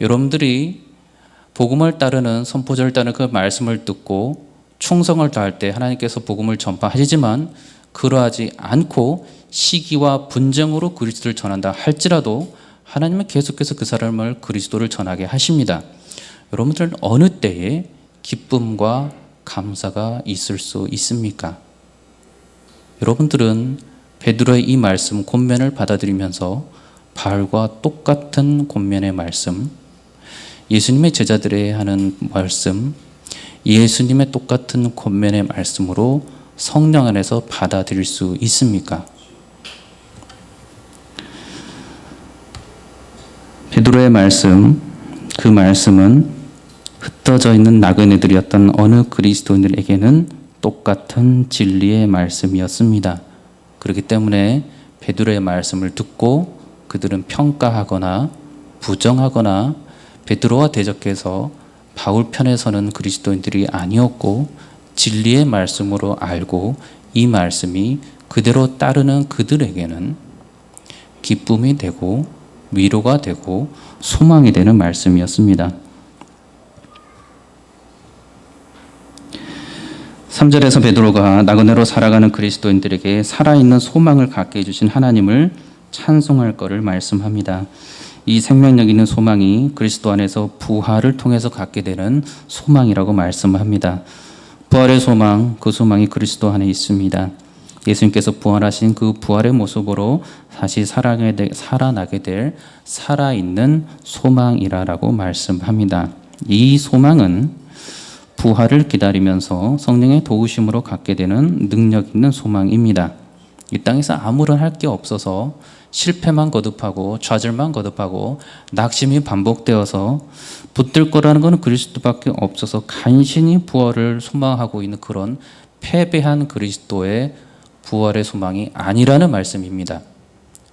여러분들이 복음을 따르는 선포자를 따르는 그 말씀을 듣고 충성을 다할 때 하나님께서 복음을 전파하시지만 그러하지 않고 시기와 분쟁으로 그리스도를 전한다 할지라도 하나님은 계속해서 그 사람을 그리스도를 전하게 하십니다. 여러분들은 어느 때에 기쁨과 감사가 있을 수 있습니까? 여러분들은 베드로의 이 말씀 권면을 받아들이면서 바울과 똑같은 권면의 말씀, 예수님의 제자들에 하는 말씀, 예수님의 똑같은 권면의 말씀으로 성령 안에서 받아들일 수 있습니까? 베드로의 말씀, 그 말씀은 흩어져 있는 나그네들이었던 어느 그리스도인들에게는 똑같은 진리의 말씀이었습니다. 그렇기 때문에 베드로의 말씀을 듣고 그들은 평가하거나 부정하거나 베드로와 대적해서 바울 편에 서는 그리스도인들이 아니었고 진리의 말씀으로 알고 이 말씀이 그대로 따르는 그들에게는 기쁨이 되고 위로가 되고 소망이 되는 말씀이었습니다. 3절에서 베드로가 나그네로 살아가는 그리스도인들에게 살아있는 소망을 갖게 해주신 하나님을 찬송할 것을 말씀합니다. 이 생명력 있는 소망이 그리스도 안에서 부활을 통해서 갖게 되는 소망이라고 말씀합니다. 부활의 소망, 그 소망이 그리스도 안에 있습니다. 예수님께서 부활하신 그 부활의 모습으로 다시 살아나게 될 살아있는 소망이라고 말씀합니다. 이 소망은 부활을 기다리면서 성령의 도우심으로 갖게 되는 능력 있는 소망입니다. 이 땅에서 아무런 할 게 없어서 실패만 거듭하고 좌절만 거듭하고 낙심이 반복되어서 붙들 거라는 것은 그리스도밖에 없어서 간신히 부활을 소망하고 있는 그런 패배한 그리스도의 부활의 소망이 아니라는 말씀입니다.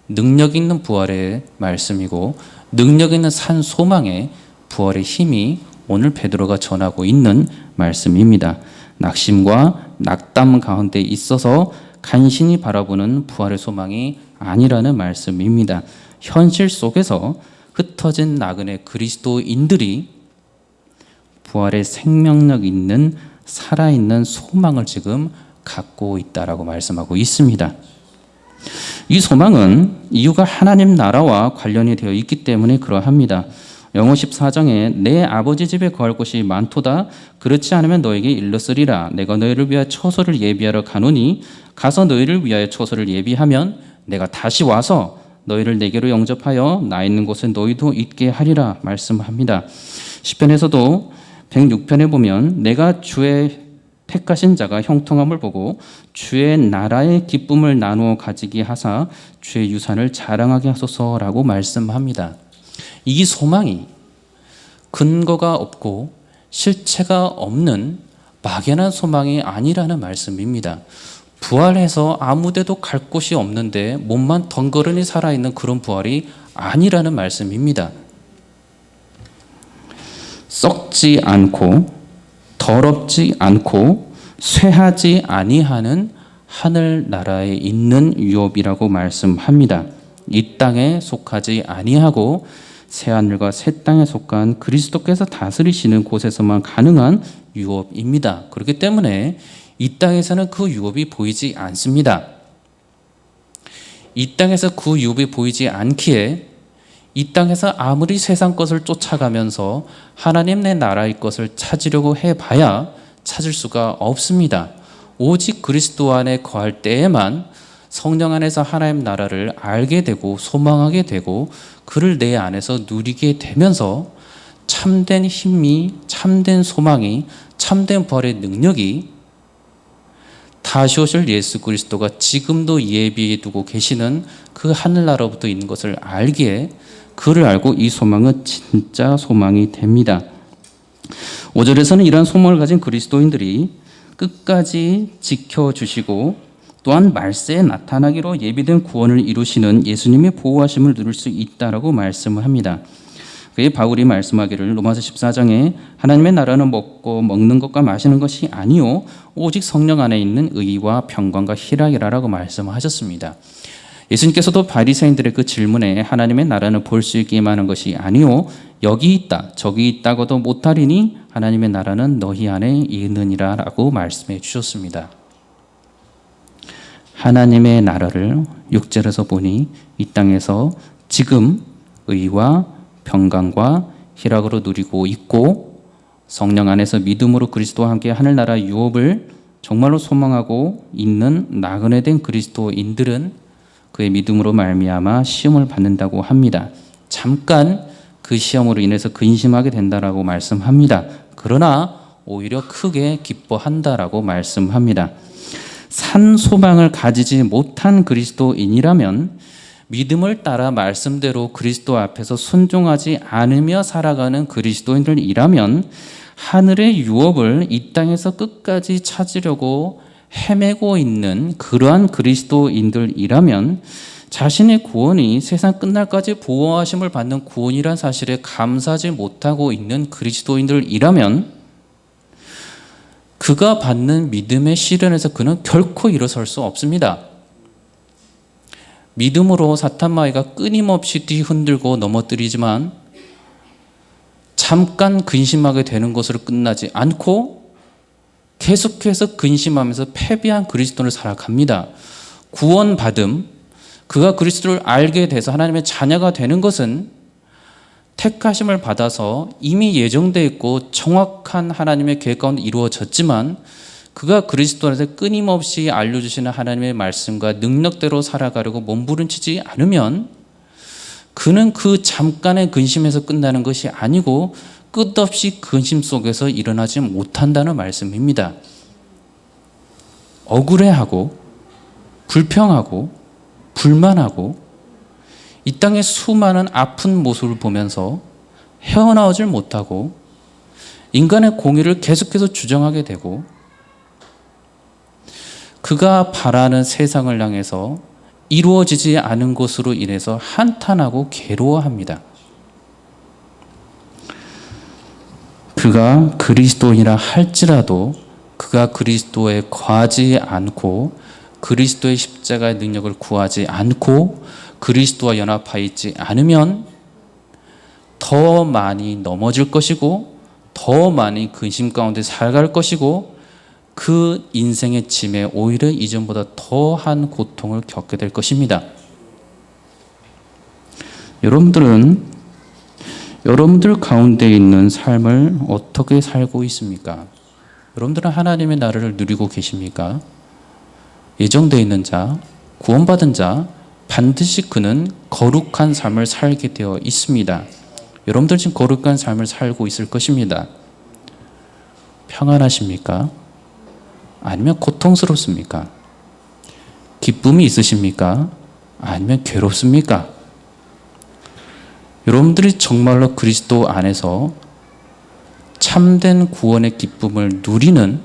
능력 있는 부활의 말씀이고 능력 있는 산 소망의 부활의 힘이 오늘 베드로가 전하고 있는 말씀입니다. 낙심과 낙담 가운데 있어서 간신히 바라보는 부활의 소망이 아니라는 말씀입니다. 현실 속에서 흩어진 나그네 그리스도인들이 부활의 생명력 있는 살아있는 소망을 지금 갖고 있다라고 말씀하고 있습니다. 이 소망은 이유가 하나님 나라와 관련이 되어 있기 때문에 그러합니다. 영호 14장에 내 아버지 집에 거할 곳이 많도다. 그렇지 않으면 너에게 일렀으리라. 내가 너희를 위하여 처소를 예비하러 가노니 가서 너희를 위하여 처소를 예비하면 내가 다시 와서 너희를 내게로 영접하여 나 있는 곳에 너희도 있게 하리라 말씀합니다. 시편에서도 106편에 보면 내가 주의 택하신 자가 형통함을 보고 주의 나라의 기쁨을 나누어 가지게 하사 주의 유산을 자랑하게 하소서라고 말씀합니다. 이 소망이 근거가 없고 실체가 없는 막연한 소망이 아니라는 말씀입니다. 부활해서 아무데도 갈 곳이 없는데 몸만 덩그러니 살아있는 그런 부활이 아니라는 말씀입니다. 썩지 않고 더럽지 않고 쇠하지 아니하는 하늘나라에 있는 유업이라고 말씀합니다. 이 땅에 속하지 아니하고 새하늘과 새 땅에 속한 그리스도께서 다스리시는 곳에서만 가능한 유업입니다. 그렇기 때문에 이 땅에서는 그 유업이 보이지 않습니다. 이 땅에서 그 유업이 보이지 않기에 이 땅에서 아무리 세상 것을 쫓아가면서 하나님 내 나라의 것을 찾으려고 해봐야 찾을 수가 없습니다. 오직 그리스도 안에 거할 때에만 성령 안에서 하나님 나라를 알게 되고 소망하게 되고 그를 내 안에서 누리게 되면서 참된 힘이, 참된 소망이, 참된 부활의 능력이 다시 오실 예수 그리스도가 지금도 예비해 두고 계시는 그 하늘나라부터 있는 것을 알기에 그를 알고 이 소망은 진짜 소망이 됩니다. 5절에서는 이러한 소망을 가진 그리스도인들이 끝까지 지켜주시고 또한 말세에 나타나기로 예비된 구원을 이루시는 예수님의 보호하심을 누릴 수 있다라고 말씀을 합니다. 그에 바울이 말씀하기를 로마서 14장에 하나님의 나라는 먹고 먹는 것과 마시는 것이 아니요 오직 성령 안에 있는 의와 평강과 희락이라고 말씀하셨습니다. 예수님께서도 바리새인들의 그 질문에 하나님의 나라는 볼 수 있기만 하는 것이 아니요 여기 있다 저기 있다고도 못하리니 하나님의 나라는 너희 안에 있느니라 라고 말씀해 주셨습니다. 하나님의 나라를 6절에서 보니 이 땅에서 지금 의와 평강과 희락으로 누리고 있고 성령 안에서 믿음으로 그리스도와 함께 하늘나라 유업을 정말로 소망하고 있는 나그네 된 그리스도인들은 그의 믿음으로 말미암아 시험을 받는다고 합니다. 잠깐 그 시험으로 인해서 근심하게 된다라고 말씀합니다. 그러나 오히려 크게 기뻐한다라고 말씀합니다. 산 소망을 가지지 못한 그리스도인이라면 믿음을 따라 말씀대로 그리스도 앞에서 순종하지 않으며 살아가는 그리스도인들이라면 하늘의 유업을 이 땅에서 끝까지 찾으려고 헤매고 있는 그러한 그리스도인들이라면 자신의 구원이 세상 끝날까지 보호하심을 받는 구원이란 사실에 감사하지 못하고 있는 그리스도인들이라면 그가 받는 믿음의 시련에서 그는 결코 일어설 수 없습니다. 믿음으로 사탄마귀가 끊임없이 뒤흔들고 넘어뜨리지만 잠깐 근심하게 되는 것으로 끝나지 않고 계속해서 근심하면서 패배한 그리스도를 살아갑니다. 구원받음, 그가 그리스도를 알게 돼서 하나님의 자녀가 되는 것은 택하심을 받아서 이미 예정되어 있고 정확한 하나님의 계획 가운데 이루어졌지만 그가 그리스도 안에서 끊임없이 알려주시는 하나님의 말씀과 능력대로 살아가려고 몸부림치지 않으면 그는 그 잠깐의 근심에서 끝나는 것이 아니고 끝없이 근심 속에서 일어나지 못한다는 말씀입니다. 억울해하고 불평하고 불만하고 이 땅의 수많은 아픈 모습을 보면서 헤어나오질 못하고 인간의 공의를 계속해서 주장하게 되고 그가 바라는 세상을 향해서 이루어지지 않은 것으로 인해서 한탄하고 괴로워합니다. 그가 그리스도인이라 할지라도 그가 그리스도에 거하지 않고 그리스도의 십자가의 능력을 구하지 않고 그리스도와 연합하여 있지 않으면 더 많이 넘어질 것이고 더 많이 근심 가운데 살아갈 것이고 그 인생의 짐에 오히려 이전보다 더한 고통을 겪게 될 것입니다. 여러분들 가운데 있는 삶을 어떻게 살고 있습니까? 여러분들은 하나님의 나라를 누리고 계십니까? 예정되어 있는 자, 구원받은 자, 반드시 그는 거룩한 삶을 살게 되어 있습니다. 여러분들 지금 거룩한 삶을 살고 있을 것입니다. 평안하십니까? 아니면 고통스럽습니까? 기쁨이 있으십니까? 아니면 괴롭습니까? 여러분들이 정말로 그리스도 안에서 참된 구원의 기쁨을 누리는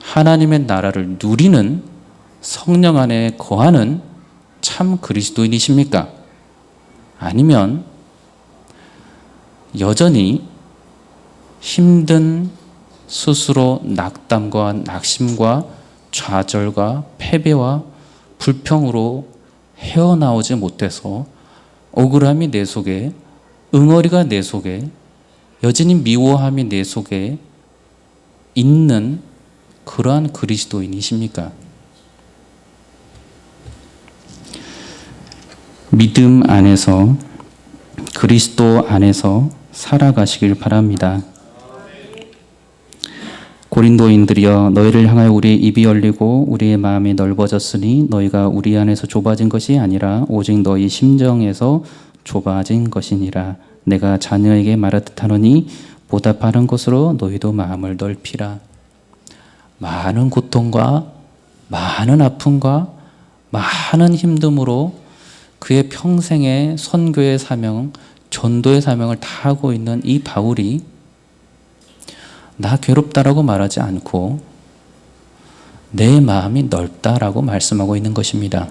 하나님의 나라를 누리는 성령 안에 거하는 참 그리스도인이십니까? 아니면 여전히 힘든 스스로 낙담과 낙심과 좌절과 패배와 불평으로 헤어나오지 못해서 억울함이 내 속에, 응어리가 내 속에, 여전히 미워함이 내 속에 있는 그러한 그리스도인이십니까? 믿음 안에서, 그리스도 안에서 살아가시길 바랍니다. 고린도인들이여 너희를 향하여 우리의 입이 열리고 우리의 마음이 넓어졌으니 너희가 우리 안에서 좁아진 것이 아니라 오직 너희 심정에서 좁아진 것이니라. 내가 자녀에게 말하듯 하노니 보다 빠른 것으로 너희도 마음을 넓히라. 많은 고통과 많은 아픔과 많은 힘듦으로 그의 평생의 선교의 사명, 전도의 사명을 다하고 있는 이 바울이 나 괴롭다라고 말하지 않고 내 마음이 넓다라고 말씀하고 있는 것입니다.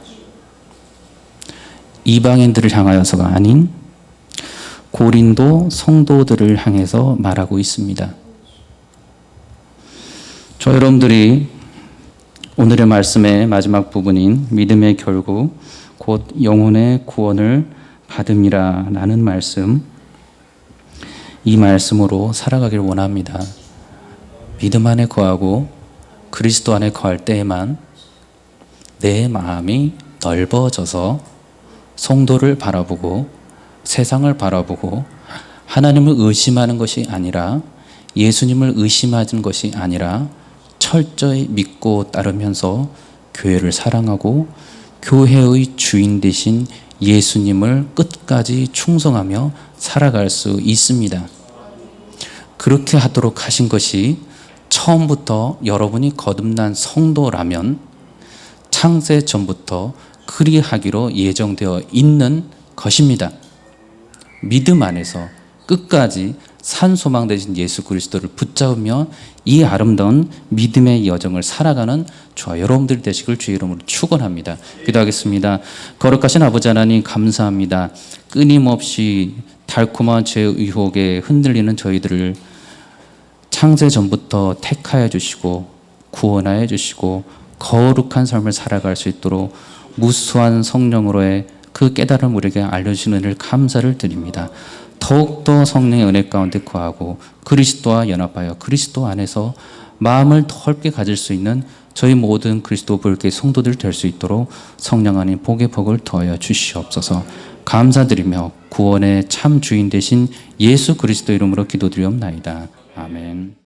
이방인들을 향하여서가 아닌 고린도 성도들을 향해서 말하고 있습니다. 저 여러분들이 오늘의 말씀의 마지막 부분인 믿음의 결국 곧 영혼의 구원을 받음이라 라는 말씀, 이 말씀으로 살아가길 원합니다. 믿음 안에 거하고 그리스도 안에 거할 때에만 내 마음이 넓어져서 성도를 바라보고 세상을 바라보고 하나님을 의심하는 것이 아니라 예수님을 의심하는 것이 아니라 철저히 믿고 따르면서 교회를 사랑하고 교회의 주인 되신 예수님을 끝까지 충성하며 살아갈 수 있습니다. 그렇게 하도록 하신 것이 처음부터 여러분이 거듭난 성도라면 창세 전부터 그리하기로 예정되어 있는 것입니다. 믿음 안에서 끝까지 산소망 되신 예수 그리스도를 붙잡으며 이 아름다운 믿음의 여정을 살아가는 저와 여러분들 되시길 주의 이름으로 축원합니다. 기도하겠습니다. 거룩하신 아버지 하나님 감사합니다. 끊임없이 달콤한 죄의 유혹에 흔들리는 저희들을 창세 전부터 택하여 주시고 구원하여 주시고 거룩한 삶을 살아갈 수 있도록 무수한 성령으로의 그 깨달음을 우리에게 알려주시는 은혜를 감사를 드립니다. 더욱더 성령의 은혜 가운데 거하고 그리스도와 연합하여 그리스도 안에서 마음을 넓게 가질 수 있는 저희 모든 그리스도 볼게 성도들 될 수 있도록 성령 안에 복의 복을 더하여 주시옵소서. 감사드리며 구원의 참 주인 되신 예수 그리스도 이름으로 기도드리옵나이다. 아멘.